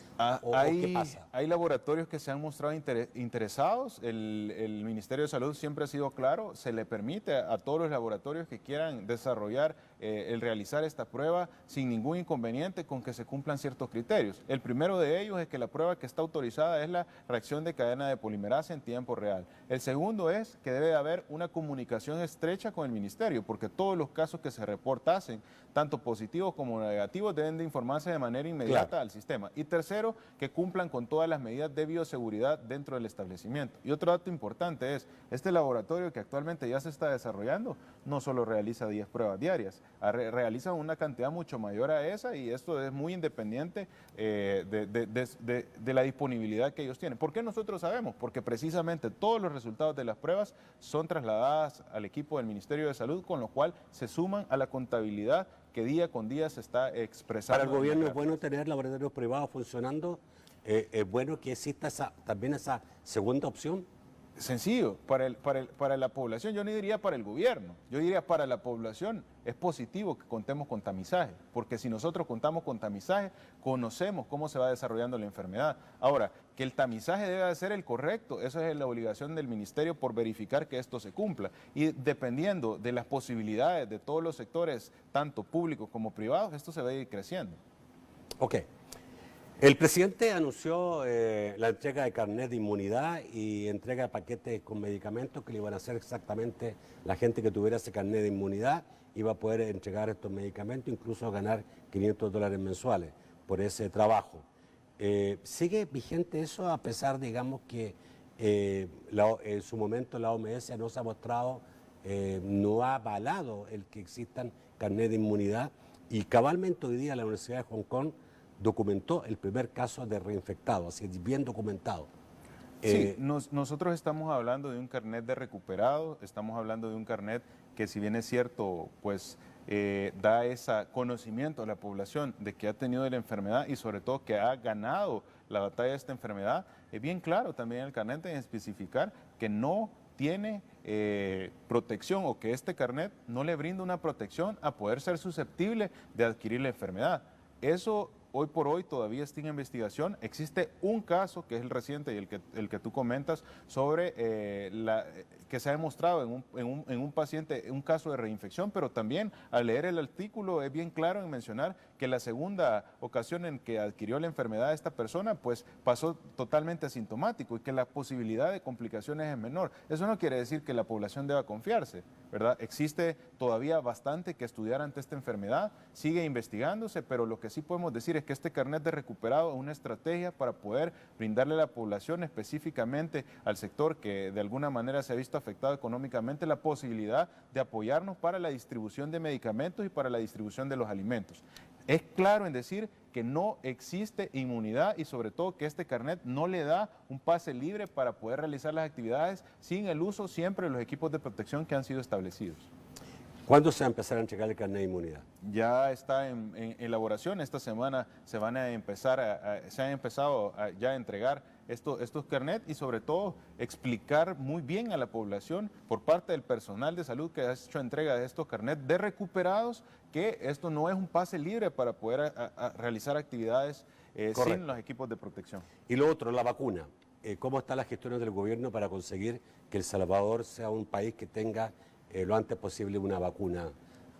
[SPEAKER 1] ¿O qué pasa?
[SPEAKER 2] Hay laboratorios que se han mostrado interesados. El Ministerio de Salud siempre ha sido claro, se le permite a todos los laboratorios que quieran desarrollar el realizar esta prueba sin ningún inconveniente, con que se cumplan ciertos criterios. El primero de ellos es que la prueba que está autorizada es la reacción de cadena de polimerasa en tiempo real. El segundo es que debe haber una comunicación estrecha con el ministerio, porque todos los casos que se reportasen, tanto positivos como negativos, deben de informarse de manera inmediata al sistema. Y tercero, que cumplan con todas las medidas de bioseguridad dentro del establecimiento. Y otro dato importante es, este laboratorio que actualmente ya se está desarrollando, no solo realiza 10 pruebas diarias, realiza una cantidad mucho mayor a esa, y esto es muy independiente de la disponibilidad que ellos tienen. ¿Por qué nosotros sabemos? Porque precisamente todos los resultados de las pruebas son trasladadas al equipo del Ministerio de Salud, con lo cual se suman a la contabilidad que día con día se está expresando.
[SPEAKER 1] Para el gobierno es bueno tener laboratorios privados funcionando, es bueno que exista también esa segunda opción.
[SPEAKER 2] Sencillo, para la población, yo no diría para el gobierno, yo diría para la población. Es positivo que contemos con tamizaje, porque si nosotros contamos con tamizaje, conocemos cómo se va desarrollando la enfermedad. Ahora, que el tamizaje debe ser el correcto, esa es la obligación del ministerio por verificar que esto se cumpla. Y dependiendo de las posibilidades de todos los sectores, tanto públicos como privados, esto se va a ir creciendo.
[SPEAKER 1] Ok. El presidente anunció la entrega de carnet de inmunidad y entrega de paquetes con medicamentos que le iban a hacer exactamente la gente que tuviera ese carnet de inmunidad. Iba a poder entregar estos medicamentos, incluso ganar $500 mensuales por ese trabajo. ¿Sigue vigente eso a pesar, digamos, que en su momento la OMS no se ha mostrado, no ha avalado el que existan carnet de inmunidad? Y cabalmente hoy día la Universidad de Hong Kong documentó el primer caso de reinfectado, así es bien documentado.
[SPEAKER 2] Sí, nosotros estamos hablando de un carnet de recuperado, estamos hablando de un carnet que, si bien es cierto, pues da ese conocimiento a la población de que ha tenido la enfermedad y sobre todo que ha ganado la batalla de esta enfermedad. Es bien claro también el carnet en especificar que no tiene protección, o que este carnet no le brinda una protección a poder ser susceptible de adquirir la enfermedad. Eso hoy por hoy todavía está en investigación. Existe un caso, que es el reciente y el que tú comentas, sobre que se ha demostrado en un paciente un caso de reinfección, pero también al leer el artículo es bien claro en mencionar que la segunda ocasión en que adquirió la enfermedad esta persona, pues pasó totalmente asintomático y que la posibilidad de complicaciones es menor. Eso no quiere decir que la población deba confiarse, ¿verdad? Existe todavía bastante que estudiar ante esta enfermedad, sigue investigándose, pero lo que sí podemos decir es que este carnet de recuperado es una estrategia para poder brindarle a la población, específicamente al sector que de alguna manera se ha visto afectado económicamente, la posibilidad de apoyarnos para la distribución de medicamentos y para la distribución de los alimentos. Es claro en decir que no existe inmunidad y sobre todo que este carnet no le da un pase libre para poder realizar las actividades sin el uso siempre de los equipos de protección que han sido establecidos.
[SPEAKER 1] ¿Cuándo se va a empezar a entregar el carnet de inmunidad?
[SPEAKER 2] Ya está en elaboración, esta semana se van a empezar, se han empezado ya a entregar estos carnets y sobre todo explicar muy bien a la población por parte del personal de salud que ha hecho entrega de estos carnets de recuperados que esto no es un pase libre para poder realizar actividades sin los equipos de protección.
[SPEAKER 1] Y lo otro, la vacuna. ¿Cómo están las gestiones del gobierno para conseguir que El Salvador sea un país que tenga lo antes posible una vacuna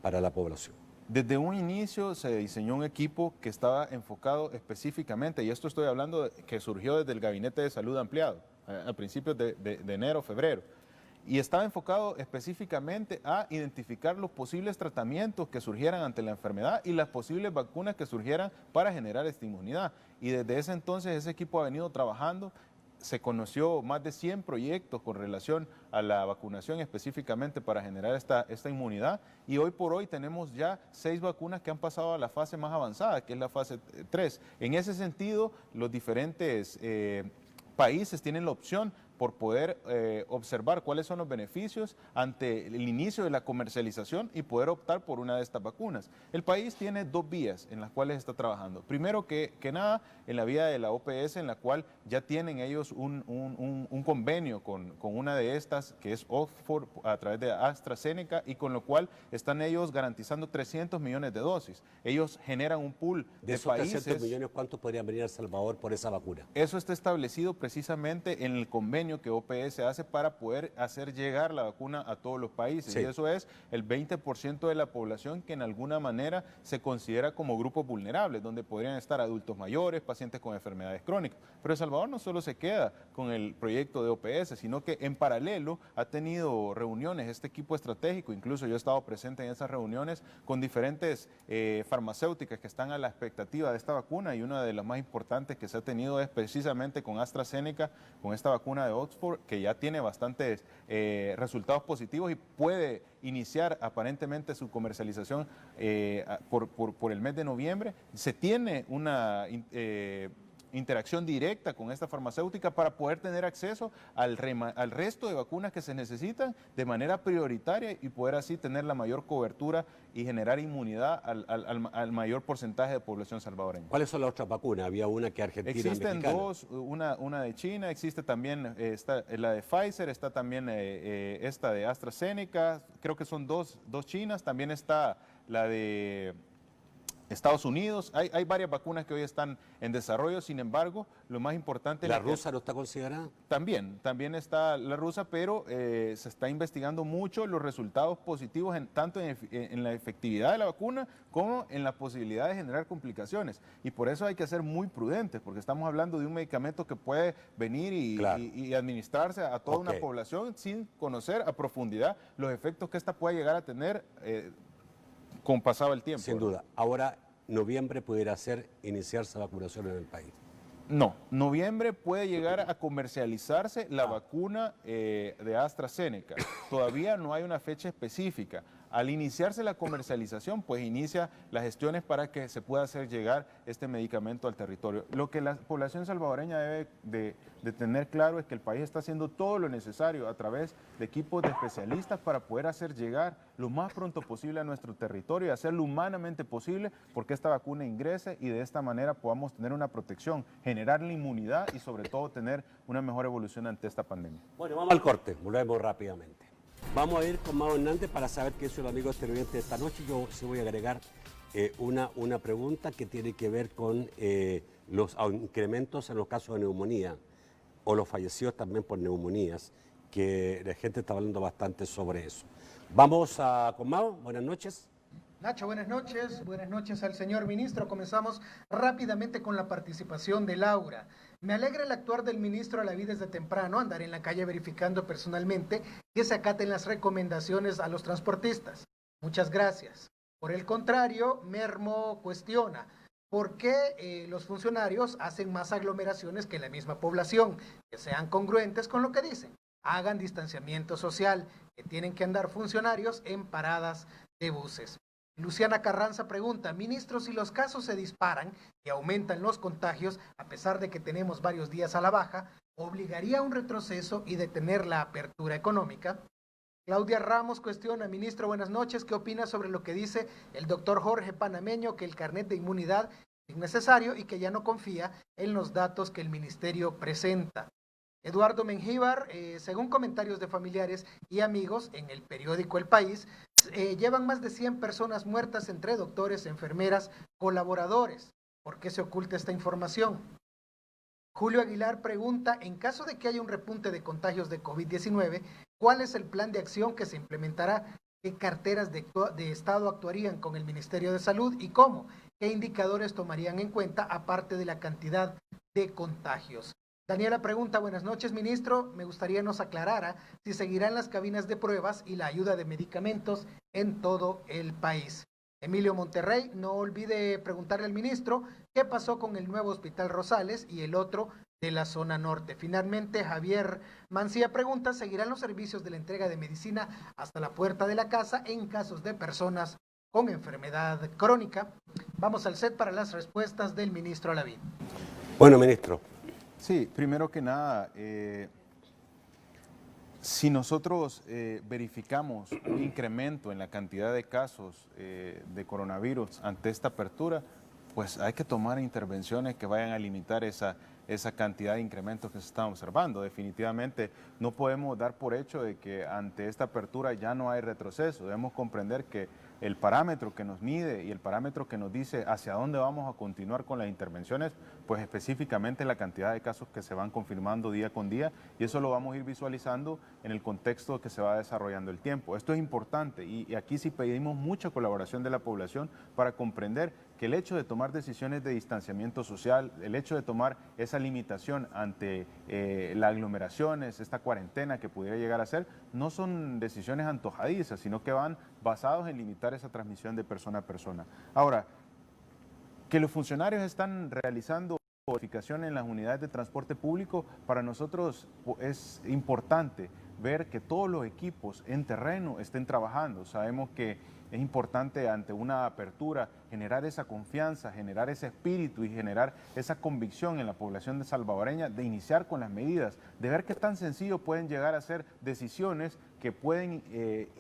[SPEAKER 1] para la población?
[SPEAKER 2] Desde un inicio se diseñó un equipo que estaba enfocado específicamente, y esto estoy hablando que surgió desde el Gabinete de Salud Ampliado, a principios de enero, febrero, y estaba enfocado específicamente a identificar los posibles tratamientos que surgieran ante la enfermedad y las posibles vacunas que surgieran para generar esta inmunidad. Y desde ese entonces ese equipo ha venido trabajando. Se conoció más de 100 proyectos con relación a la vacunación específicamente para generar esta inmunidad y hoy por hoy tenemos ya 6 vacunas que han pasado a la fase más avanzada, que es la fase 3. En ese sentido, los diferentes países tienen la opción por poder observar cuáles son los beneficios ante el inicio de la comercialización y poder optar por una de estas vacunas. El país tiene 2 vías en las cuales está trabajando. Primero que nada, en la vía de la OPS, en la cual ya tienen ellos un convenio con una de estas, que es Oxford, a través de AstraZeneca, y con lo cual están ellos garantizando 300 millones de dosis. Ellos generan un pool de
[SPEAKER 1] esos
[SPEAKER 2] países.
[SPEAKER 1] 300 millones, ¿cuántos podrían venir a El Salvador por esa vacuna?
[SPEAKER 2] Eso está establecido precisamente en el convenio que OPS hace para poder hacer llegar la vacuna a todos los países. Sí. Y eso es el 20% de la población que en alguna manera se considera como grupos vulnerables, donde podrían estar adultos mayores, pacientes con enfermedades crónicas. Pero El Salvador no solo se queda con el proyecto de OPS, sino que en paralelo ha tenido reuniones, este equipo estratégico, incluso yo he estado presente en esas reuniones con diferentes farmacéuticas que están a la expectativa de esta vacuna, y una de las más importantes que se ha tenido es precisamente con AstraZeneca, con esta vacuna de Oxford, que ya tiene bastantes resultados positivos y puede iniciar aparentemente su comercialización por el mes de noviembre. Se tiene una interacción directa con esta farmacéutica para poder tener acceso al resto de vacunas que se necesitan de manera prioritaria y poder así tener la mayor cobertura y generar inmunidad al mayor porcentaje de población salvadoreña.
[SPEAKER 1] ¿Cuáles son las otras vacunas? Había una que Argentina.
[SPEAKER 2] Existen dos, una de China, existe también la de Pfizer, está también esta de AstraZeneca, creo que son dos chinas, también está la de Estados Unidos. Hay varias vacunas que hoy están en desarrollo, sin embargo, lo más importante...
[SPEAKER 1] ¿La rusa no está considerada?
[SPEAKER 2] También está la rusa, pero se está investigando mucho los resultados positivos tanto en la efectividad de la vacuna como en la posibilidad de generar complicaciones. Y por eso hay que ser muy prudentes, porque estamos hablando de un medicamento que puede venir y administrarse a toda una población sin conocer a profundidad los efectos que esta puede llegar a tener con pasado el tiempo.
[SPEAKER 1] Sin duda. Ahora, noviembre pudiera iniciarse la vacunación en el país.
[SPEAKER 2] No, noviembre puede llegar a comercializarse la vacuna de AstraZeneca. Todavía no hay una fecha específica. Al iniciarse la comercialización, pues inicia las gestiones para que se pueda hacer llegar este medicamento al territorio. Lo que la población salvadoreña debe de tener claro es que el país está haciendo todo lo necesario a través de equipos de especialistas para poder hacer llegar lo más pronto posible a nuestro territorio y hacerlo humanamente posible porque esta vacuna ingrese y de esta manera podamos tener una protección, generar la inmunidad y sobre todo tener una mejor evolución ante esta pandemia.
[SPEAKER 1] Bueno, vamos al corte, volvemos rápidamente. Vamos a ir con Mao Hernández para saber qué es el amigo televidente de esta noche. Yo sí voy a agregar una pregunta que tiene que ver con los incrementos en los casos de neumonía o los fallecidos también por neumonías, que la gente está hablando bastante sobre eso. Vamos con Mao, buenas noches.
[SPEAKER 4] Nacho, buenas noches al señor ministro. Comenzamos rápidamente con la participación de Laura. Me alegra el actuar del ministro Alaví desde temprano, andar en la calle verificando personalmente que se acaten las recomendaciones a los transportistas. Muchas gracias. Por el contrario, Mermo cuestiona por qué los funcionarios hacen más aglomeraciones que la misma población, que sean congruentes con lo que dicen. Hagan distanciamiento social, que tienen que andar funcionarios en paradas de buses. Luciana Carranza pregunta, ministro, si los casos se disparan y aumentan los contagios, a pesar de que tenemos varios días a la baja, ¿obligaría a un retroceso y detener la apertura económica? Claudia Ramos cuestiona, ministro, buenas noches, ¿qué opina sobre lo que dice el doctor Jorge Panameño, que el carnet de inmunidad es innecesario y que ya no confía en los datos que el ministerio presenta? Eduardo Mengíbar, según comentarios de familiares y amigos en el periódico El País, llevan más de 100 personas muertas entre doctores, enfermeras, colaboradores. ¿Por qué se oculta esta información? Julio Aguilar pregunta, en caso de que haya un repunte de contagios de COVID-19, ¿cuál es el plan de acción que se implementará? ¿Qué carteras de Estado actuarían con el Ministerio de Salud y cómo? ¿Qué indicadores tomarían en cuenta aparte de la cantidad de contagios? Daniela pregunta, buenas noches, ministro. Me gustaría nos aclarara si seguirán las cabinas de pruebas y la ayuda de medicamentos en todo el país. Emilio Monterrey, no olvide preguntarle al ministro qué pasó con el nuevo Hospital Rosales y el otro de la zona norte. Finalmente, Javier Mancía pregunta, ¿seguirán los servicios de la entrega de medicina hasta la puerta de la casa en casos de personas con enfermedad crónica? Vamos al set para las respuestas del ministro Alaví.
[SPEAKER 1] Bueno, ministro.
[SPEAKER 2] Sí, primero que nada, si nosotros verificamos un incremento en la cantidad de casos de coronavirus ante esta apertura, pues hay que tomar intervenciones que vayan a limitar esa cantidad de incrementos que se están observando. Definitivamente no podemos dar por hecho de que ante esta apertura ya no hay retroceso. Debemos comprender que el parámetro que nos mide y el parámetro que nos dice hacia dónde vamos a continuar con las intervenciones, pues específicamente la cantidad de casos que se van confirmando día con día, y eso lo vamos a ir visualizando en el contexto que se va desarrollando el tiempo. Esto es importante y aquí sí pedimos mucha colaboración de la población para comprender que el hecho de tomar decisiones de distanciamiento social, el hecho de tomar esa limitación ante las aglomeraciones, esta cuarentena que pudiera llegar a ser, no son decisiones antojadizas, sino que van basados en limitar esa transmisión de persona a persona. Ahora, que los funcionarios están realizando verificación en las unidades de transporte público, para nosotros es importante ver que todos los equipos en terreno estén trabajando. Sabemos que es importante ante una apertura generar esa confianza, generar ese espíritu y generar esa convicción en la población de salvadoreña de iniciar con las medidas, de ver qué tan sencillo pueden llegar a ser decisiones que pueden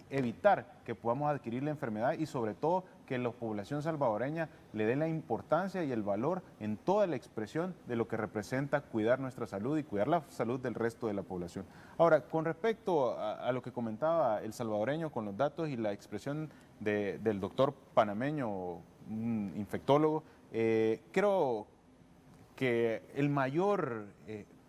[SPEAKER 2] evitar que podamos adquirir la enfermedad y sobre todo que la población salvadoreña le dé la importancia y el valor en toda la expresión de lo que representa cuidar nuestra salud y cuidar la salud del resto de la población. Ahora, con respecto a lo que comentaba el salvadoreño con los datos y la expresión del doctor Panameño, un infectólogo, creo que el mayor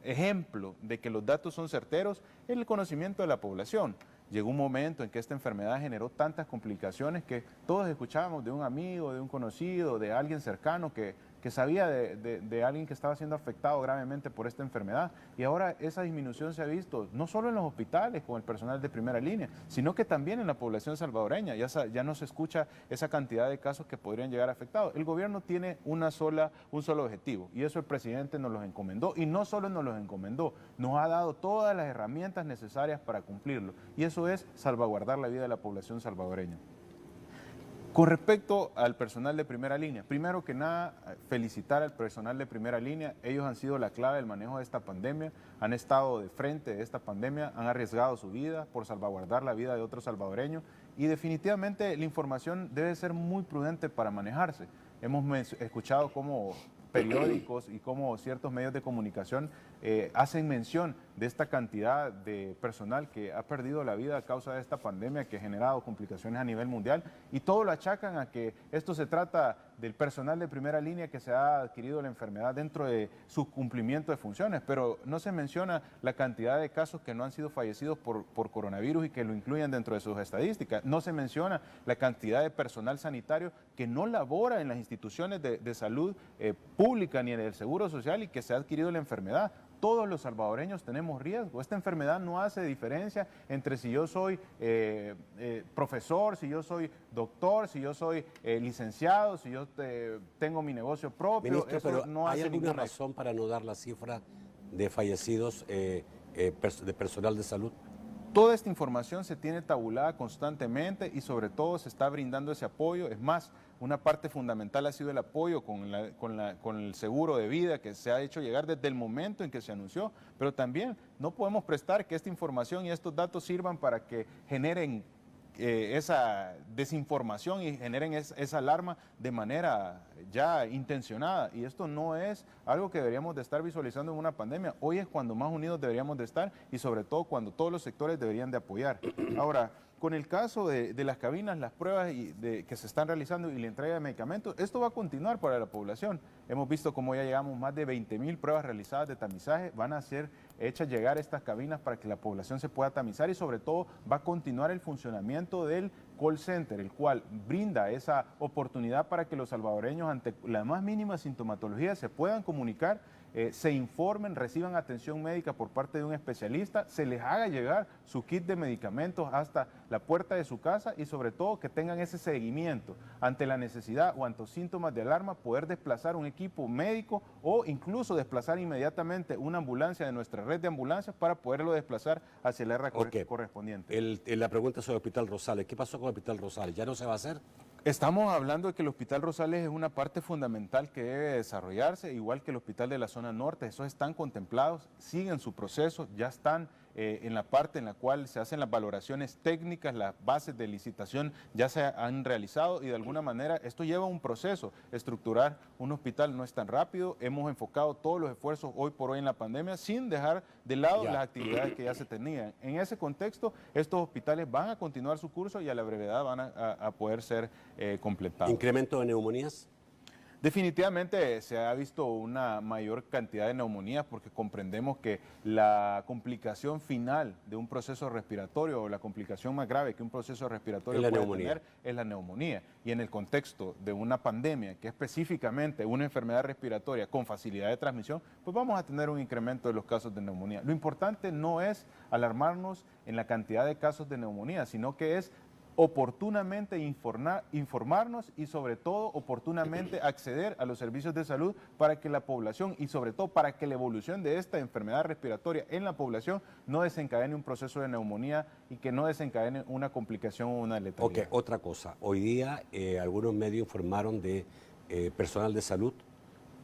[SPEAKER 2] ejemplo de que los datos son certeros es el conocimiento de la población. Llegó un momento en que esta enfermedad generó tantas complicaciones que todos escuchábamos de un amigo, de un conocido, de alguien cercano que sabía de alguien que estaba siendo afectado gravemente por esta enfermedad. Y ahora esa disminución se ha visto no solo en los hospitales con el personal de primera línea, sino que también en la población salvadoreña. Ya no se escucha esa cantidad de casos que podrían llegar afectados. El gobierno tiene un solo objetivo, y eso el presidente nos los encomendó, y no solo nos los encomendó, nos ha dado todas las herramientas necesarias para cumplirlo, y eso es salvaguardar la vida de la población salvadoreña. Con respecto al personal de primera línea, primero que nada, felicitar al personal de primera línea. Ellos han sido la clave del manejo de esta pandemia, han estado de frente de esta pandemia, han arriesgado su vida por salvaguardar la vida de otros salvadoreños, y definitivamente la información debe ser muy prudente para manejarse. Hemos escuchado cómo periódicos y cómo ciertos medios de comunicación hacen mención de esta cantidad de personal que ha perdido la vida a causa de esta pandemia que ha generado complicaciones a nivel mundial, y todo lo achacan a que esto se trata del personal de primera línea que se ha adquirido la enfermedad dentro de su cumplimiento de funciones, pero no se menciona la cantidad de casos que no han sido fallecidos por coronavirus y que lo incluyen dentro de sus estadísticas. No se menciona la cantidad de personal sanitario que no labora en las instituciones de salud pública ni en el Seguro Social y que se ha adquirido la enfermedad. Todos los salvadoreños tenemos riesgo. Esta enfermedad no hace diferencia entre si yo soy profesor, si yo soy doctor, si yo soy licenciado, si yo tengo mi negocio propio.
[SPEAKER 1] Ministro,
[SPEAKER 2] eso
[SPEAKER 1] pero
[SPEAKER 2] no
[SPEAKER 1] ¿hay
[SPEAKER 2] hace
[SPEAKER 1] alguna
[SPEAKER 2] ninguna
[SPEAKER 1] razón para no dar la cifra de fallecidos de personal de salud?
[SPEAKER 2] Toda esta información se tiene tabulada constantemente y sobre todo se está brindando ese apoyo. Es más, una parte fundamental ha sido el apoyo con el seguro de vida que se ha hecho llegar desde el momento en que se anunció, pero también no podemos prestar que esta información y estos datos sirvan para que generen esa desinformación y generen esa alarma de manera ya intencionada, y esto no es algo que deberíamos de estar visualizando en una pandemia. Hoy es cuando más unidos deberíamos de estar y sobre todo cuando todos los sectores deberían de apoyar. Ahora, con el caso de las cabinas, las pruebas que se están realizando y la entrega de medicamentos, esto va a continuar para la población. Hemos visto cómo ya llegamos más de 20.000 pruebas realizadas de tamizaje, van a ser hechas llegar estas cabinas para que la población se pueda tamizar y sobre todo va a continuar el funcionamiento del call center, el cual brinda esa oportunidad para que los salvadoreños ante la más mínima sintomatología se puedan comunicar, se informen, reciban atención médica por parte de un especialista, se les haga llegar su kit de medicamentos hasta la puerta de su casa y sobre todo que tengan ese seguimiento ante la necesidad o ante síntomas de alarma, poder desplazar un equipo médico o incluso desplazar inmediatamente una ambulancia de nuestra red de ambulancias para poderlo desplazar hacia el área correspondiente.
[SPEAKER 1] La pregunta sobre el Hospital Rosales, ¿qué pasó con el Hospital Rosales? ¿Ya no se va a hacer?
[SPEAKER 2] Estamos hablando de que el Hospital Rosales es una parte fundamental que debe desarrollarse, igual que el Hospital de la Zona Norte. Esos están contemplados, siguen su proceso, ya están en la parte en la cual se hacen las valoraciones técnicas, las bases de licitación ya se han realizado y de alguna manera esto lleva un proceso. Estructurar un hospital no es tan rápido, hemos enfocado todos los esfuerzos hoy por hoy en la pandemia sin dejar de lado las actividades que ya se tenían. En ese contexto, estos hospitales van a continuar su curso y a la brevedad van a poder ser completados.
[SPEAKER 1] ¿Incremento de neumonías?
[SPEAKER 2] Definitivamente se ha visto una mayor cantidad de neumonías porque comprendemos que la complicación final de un proceso respiratorio o la complicación más grave que un proceso respiratorio puede tener es la neumonía. Y en el contexto de una pandemia que es específicamente una enfermedad respiratoria con facilidad de transmisión, pues vamos a tener un incremento de los casos de neumonía. Lo importante no es alarmarnos en la cantidad de casos de neumonía, sino que es oportunamente informarnos y sobre todo oportunamente acceder a los servicios de salud para que la población y sobre todo para que la evolución de esta enfermedad respiratoria en la población no desencadene un proceso de neumonía y que no desencadene una complicación o una letalidad.
[SPEAKER 1] Ok, otra cosa. Hoy día algunos medios informaron de personal de salud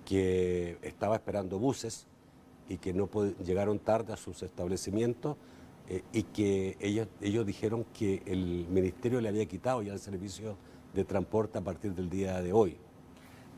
[SPEAKER 1] que estaba esperando buses y que no llegaron tarde a sus establecimientos. Y que ellos dijeron que el ministerio le había quitado ya el servicio de transporte a partir del día de hoy.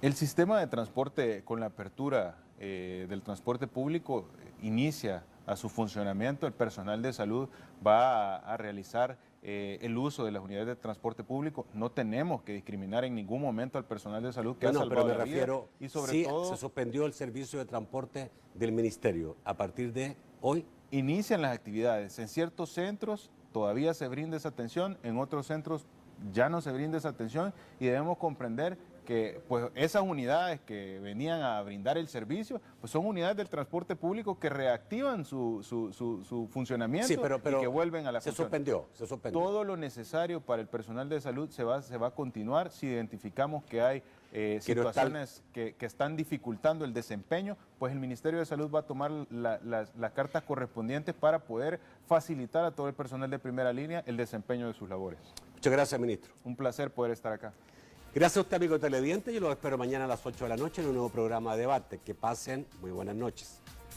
[SPEAKER 2] El sistema de transporte con la apertura del transporte público inicia a su funcionamiento. El personal de salud va a realizar el uso de las unidades de transporte público. No tenemos que discriminar en ningún momento al personal de salud que ha salvado la vida.
[SPEAKER 1] Y sobre todo se suspendió el servicio de transporte del ministerio a partir de hoy.
[SPEAKER 2] Inician las actividades. En ciertos centros todavía se brinda esa atención, en otros centros ya no se brinda esa atención y debemos comprender que pues, esas unidades que venían a brindar el servicio pues son unidades del transporte público que reactivan su funcionamiento y que vuelven a la función.
[SPEAKER 1] Se suspendió.
[SPEAKER 2] Todo lo necesario para el personal de salud se va a continuar si identificamos que hay situaciones que están dificultando el desempeño, pues el Ministerio de Salud va a tomar las cartas correspondientes para poder facilitar a todo el personal de primera línea el desempeño de sus labores.
[SPEAKER 1] Muchas gracias, ministro.
[SPEAKER 2] Un placer poder estar acá.
[SPEAKER 1] Gracias a usted, amigo televidente. Yo los espero mañana a las 8 de la noche en un nuevo programa de debate. Que pasen muy buenas noches.